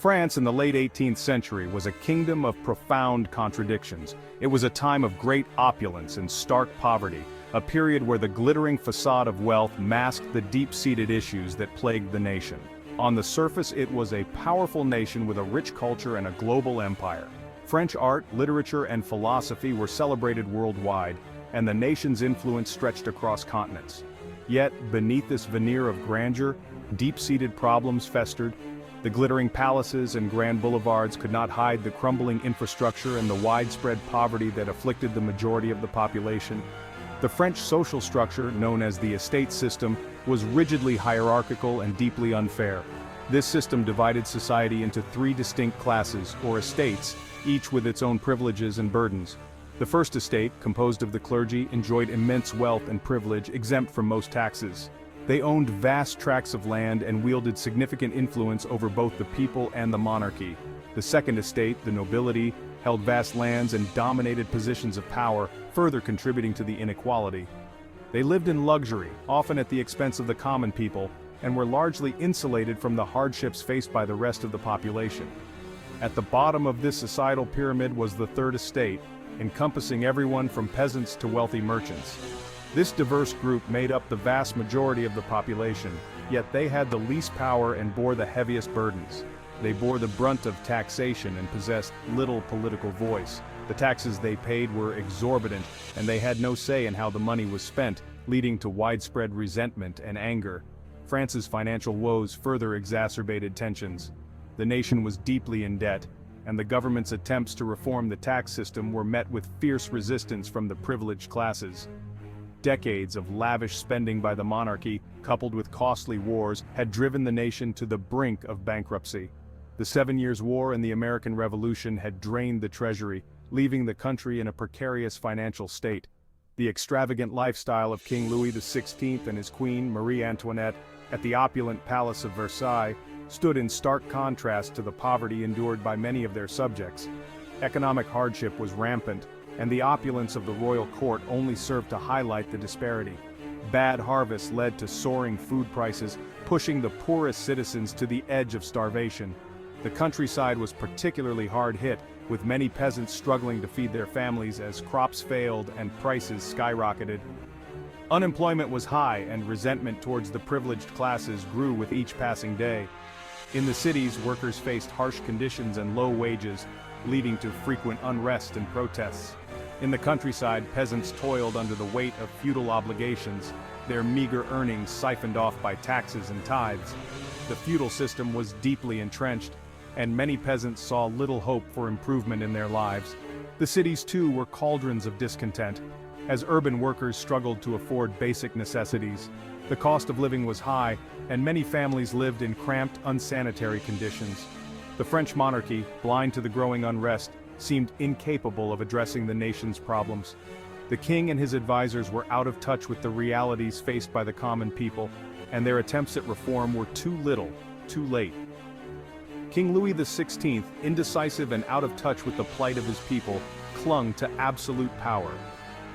France in the late 18th century was a kingdom of profound contradictions. It was a time of great opulence and stark poverty, a period where the glittering facade of wealth masked the deep-seated issues that plagued the nation. On the surface, it was a powerful nation with a rich culture and a global empire. French art, literature, and philosophy were celebrated worldwide, and the nation's influence stretched across continents. Yet, beneath this veneer of grandeur, deep-seated problems festered. The glittering palaces and grand boulevards could not hide the crumbling infrastructure and the widespread poverty that afflicted the majority of the population. The French social structure, known as the estate system, was rigidly hierarchical and deeply unfair. This system divided society into three distinct classes, or estates, each with its own privileges and burdens. The first estate, composed of the clergy, enjoyed immense wealth and privilege exempt from most taxes. They owned vast tracts of land and wielded significant influence over both the people and the monarchy. The second estate, the nobility, held vast lands and dominated positions of power, further contributing to the inequality. They lived in luxury, often at the expense of the common people, and were largely insulated from the hardships faced by the rest of the population. At the bottom of this societal pyramid was the third estate, encompassing everyone from peasants to wealthy merchants. This diverse group made up the vast majority of the population, yet they had the least power and bore the heaviest burdens. They bore the brunt of taxation and possessed little political voice. The taxes they paid were exorbitant, and they had no say in how the money was spent, leading to widespread resentment and anger. France's financial woes further exacerbated tensions. The nation was deeply in debt, and the government's attempts to reform the tax system were met with fierce resistance from the privileged classes. Decades of lavish spending by the monarchy, coupled with costly wars, had driven the nation to the brink of bankruptcy. The 7 Years' War and the American Revolution had drained the treasury, leaving the country in a precarious financial state. The extravagant lifestyle of King Louis XVI and his queen, Marie Antoinette, at the opulent Palace of Versailles, stood in stark contrast to the poverty endured by many of their subjects. Economic hardship was rampant, and the opulence of the royal court only served to highlight the disparity. Bad harvests led to soaring food prices, pushing the poorest citizens to the edge of starvation. The countryside was particularly hard hit, with many peasants struggling to feed their families as crops failed and prices skyrocketed. Unemployment was high, and resentment towards the privileged classes grew with each passing day. In the cities, workers faced harsh conditions and low wages, leading to frequent unrest and protests. In the countryside, peasants toiled under the weight of feudal obligations, their meager earnings siphoned off by taxes and tithes. The feudal system was deeply entrenched, and many peasants saw little hope for improvement in their lives. The cities too were cauldrons of discontent, as urban workers struggled to afford basic necessities. The cost of living was high, and many families lived in cramped, unsanitary conditions. The French monarchy, blind to the growing unrest, seemed incapable of addressing the nation's problems. The king and his advisors were out of touch with the realities faced by the common people, and their attempts at reform were too little, too late. King Louis XVI, indecisive and out of touch with the plight of his people, clung to absolute power.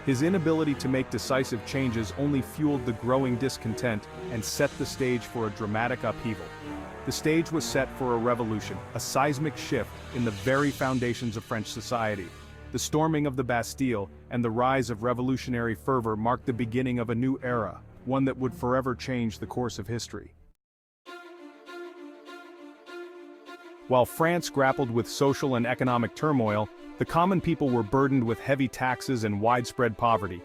His inability to make decisive changes only fueled the growing discontent and set the stage for a dramatic upheaval. The stage was set for a revolution, a seismic shift in the very foundations of French society. The storming of the Bastille and the rise of revolutionary fervor marked the beginning of a new era, one that would forever change the course of history. While France grappled with social and economic turmoil, the common people were burdened with heavy taxes and widespread poverty.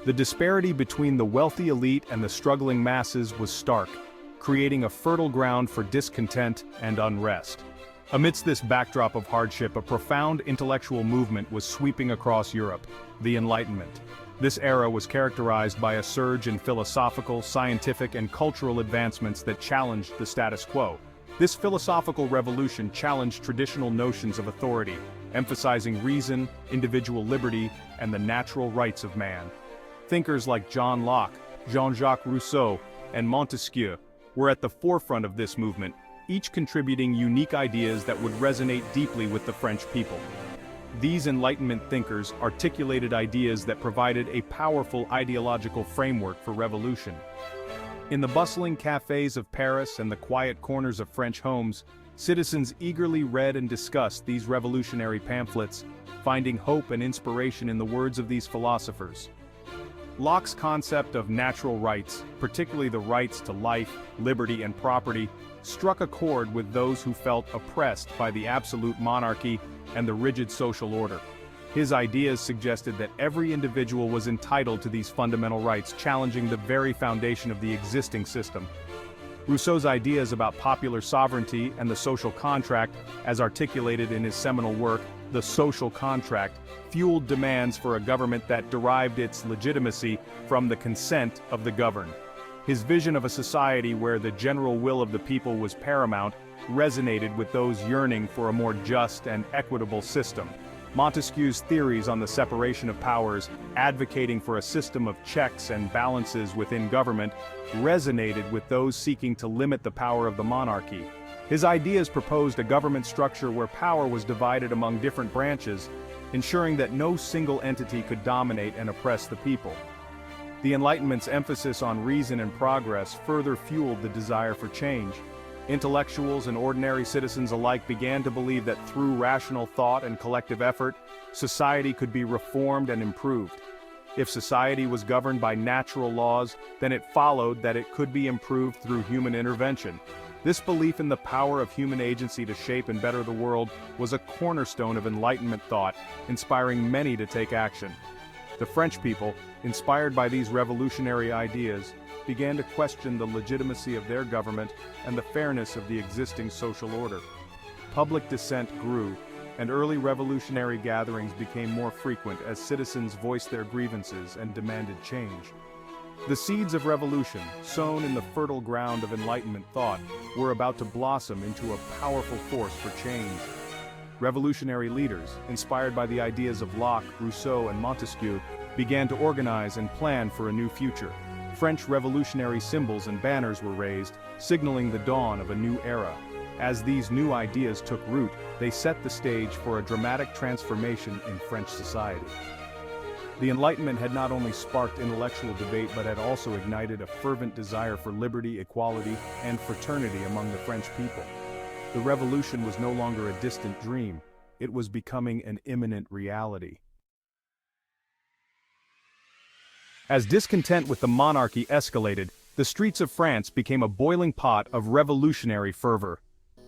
The disparity between the wealthy elite and the struggling masses was stark, creating a fertile ground for discontent and unrest. Amidst this backdrop of hardship, a profound intellectual movement was sweeping across Europe, the Enlightenment. This era was characterized by a surge in philosophical, scientific, and cultural advancements that challenged the status quo. This philosophical revolution challenged traditional notions of authority, emphasizing reason, individual liberty, and the natural rights of man. Thinkers like John Locke, Jean-Jacques Rousseau, and Montesquieu were at the forefront of this movement, each contributing unique ideas that would resonate deeply with the French people. These Enlightenment thinkers articulated ideas that provided a powerful ideological framework for revolution. In the bustling cafes of Paris and the quiet corners of French homes, Citizens eagerly read and discussed these revolutionary pamphlets, finding hope and inspiration in the words of these philosophers. Locke's concept of natural rights, particularly the rights to life, liberty, and property, struck a chord with those who felt oppressed by the absolute monarchy and the rigid social order. His ideas suggested that every individual was entitled to these fundamental rights, challenging the very foundation of the existing system. Rousseau's ideas about popular sovereignty and the social contract, as articulated in his seminal work, The Social Contract, fueled demands for a government that derived its legitimacy from the consent of the governed. His vision of a society where the general will of the people was paramount resonated with those yearning for a more just and equitable system. Montesquieu's theories on the separation of powers, advocating for a system of checks and balances within government, resonated with those seeking to limit the power of the monarchy. His ideas proposed a government structure where power was divided among different branches, ensuring that no single entity could dominate and oppress the people. The Enlightenment's emphasis on reason and progress further fueled the desire for change. Intellectuals and ordinary citizens alike began to believe that through rational thought and collective effort, society could be reformed and improved. If society was governed by natural laws, then it followed that it could be improved through human intervention. This belief in the power of human agency to shape and better the world was a cornerstone of Enlightenment thought, inspiring many to take action. The French people, inspired by these revolutionary ideas, began to question the legitimacy of their government and the fairness of the existing social order. Public dissent grew, and early revolutionary gatherings became more frequent as citizens voiced their grievances and demanded change. The seeds of revolution, sown in the fertile ground of Enlightenment thought, were about to blossom into a powerful force for change. Revolutionary leaders, inspired by the ideas of Locke, Rousseau, and Montesquieu, began to organize and plan for a new future. French revolutionary symbols and banners were raised, signaling the dawn of a new era. As these new ideas took root, they set the stage for a dramatic transformation in French society. The Enlightenment had not only sparked intellectual debate but had also ignited a fervent desire for liberty, equality, and fraternity among the French people. The revolution was no longer a distant dream, it was becoming an imminent reality. As discontent with the monarchy escalated, the streets of France became a boiling pot of revolutionary fervor.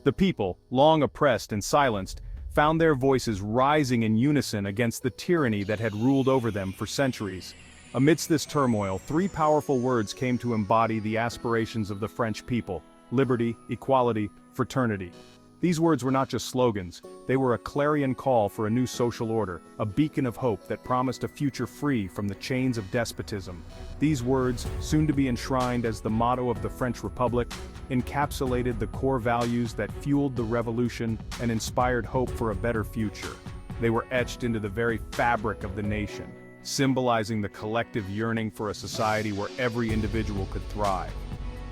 The people, long oppressed and silenced, found their voices rising in unison against the tyranny that had ruled over them for centuries. Amidst this turmoil, three powerful words came to embody the aspirations of the French people: liberty, equality, fraternity. These words were not just slogans, they were a clarion call for a new social order, a beacon of hope that promised a future free from the chains of despotism. These words, soon to be enshrined as the motto of the French Republic, encapsulated the core values that fueled the revolution and inspired hope for a better future. They were etched into the very fabric of the nation, symbolizing the collective yearning for a society where every individual could thrive.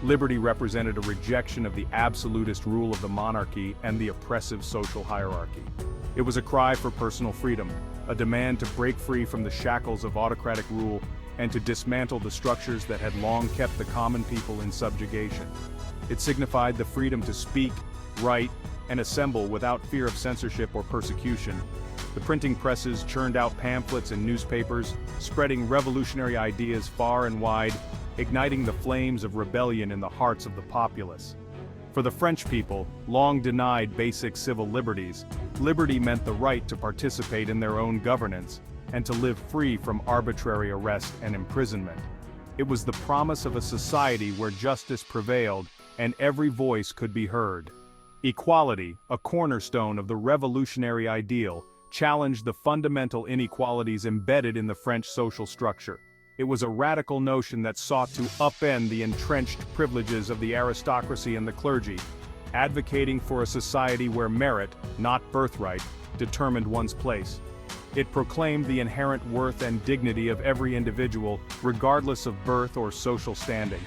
Liberty represented a rejection of the absolutist rule of the monarchy and the oppressive social hierarchy. It was a cry for personal freedom, a demand to break free from the shackles of autocratic rule and to dismantle the structures that had long kept the common people in subjugation. It signified the freedom to speak, write, and assemble without fear of censorship or persecution. The printing presses churned out pamphlets and newspapers, spreading revolutionary ideas far and wide, igniting the flames of rebellion in the hearts of the populace. For the French people, long denied basic civil liberties, liberty meant the right to participate in their own governance, and to live free from arbitrary arrest and imprisonment. It was the promise of a society where justice prevailed and every voice could be heard. Equality, a cornerstone of the revolutionary ideal, challenged the fundamental inequalities embedded in the French social structure. It was a radical notion that sought to upend the entrenched privileges of the aristocracy and the clergy, advocating for a society where merit, not birthright, determined one's place. It proclaimed the inherent worth and dignity of every individual, regardless of birth or social standing.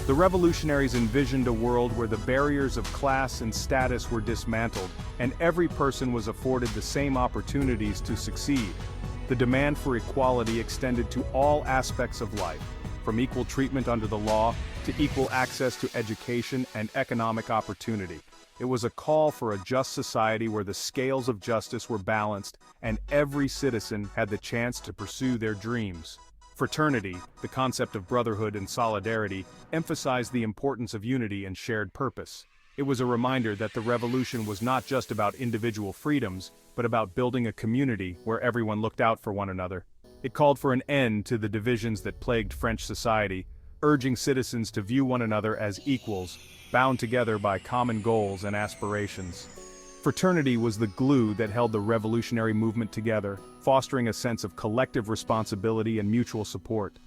The revolutionaries envisioned a world where the barriers of class and status were dismantled, and every person was afforded the same opportunities to succeed. The demand for equality extended to all aspects of life, from equal treatment under the law to equal access to education and economic opportunity. It was a call for a just society where the scales of justice were balanced and every citizen had the chance to pursue their dreams. Fraternity, the concept of brotherhood and solidarity, emphasized the importance of unity and shared purpose. It was a reminder that the revolution was not just about individual freedoms, but about building a community where everyone looked out for one another. It called for an end to the divisions that plagued French society, urging citizens to view one another as equals, bound together by common goals and aspirations. Fraternity was the glue that held the revolutionary movement together, fostering a sense of collective responsibility and mutual support.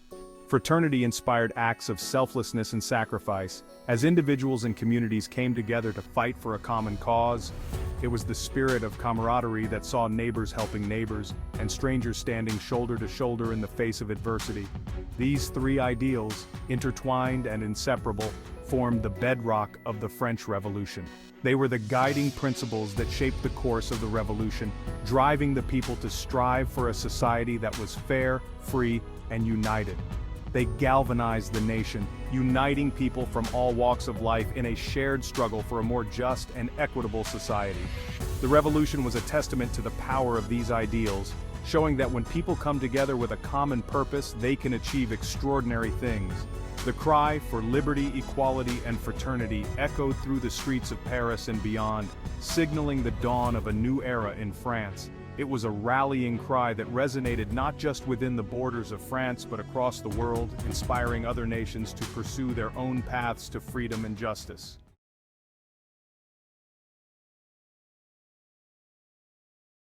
Fraternity inspired acts of selflessness and sacrifice, as individuals and communities came together to fight for a common cause. It was the spirit of camaraderie that saw neighbors helping neighbors, and strangers standing shoulder to shoulder in the face of adversity. These three ideals, intertwined and inseparable, formed the bedrock of the French Revolution. They were the guiding principles that shaped the course of the revolution, driving the people to strive for a society that was fair, free, and united. They galvanized the nation, uniting people from all walks of life in a shared struggle for a more just and equitable society. The revolution was a testament to the power of these ideals, showing that when people come together with a common purpose, they can achieve extraordinary things. The cry for liberty, equality, and fraternity echoed through the streets of Paris and beyond, signaling the dawn of a new era in France. It was a rallying cry that resonated not just within the borders of France but across the world, inspiring other nations to pursue their own paths to freedom and justice.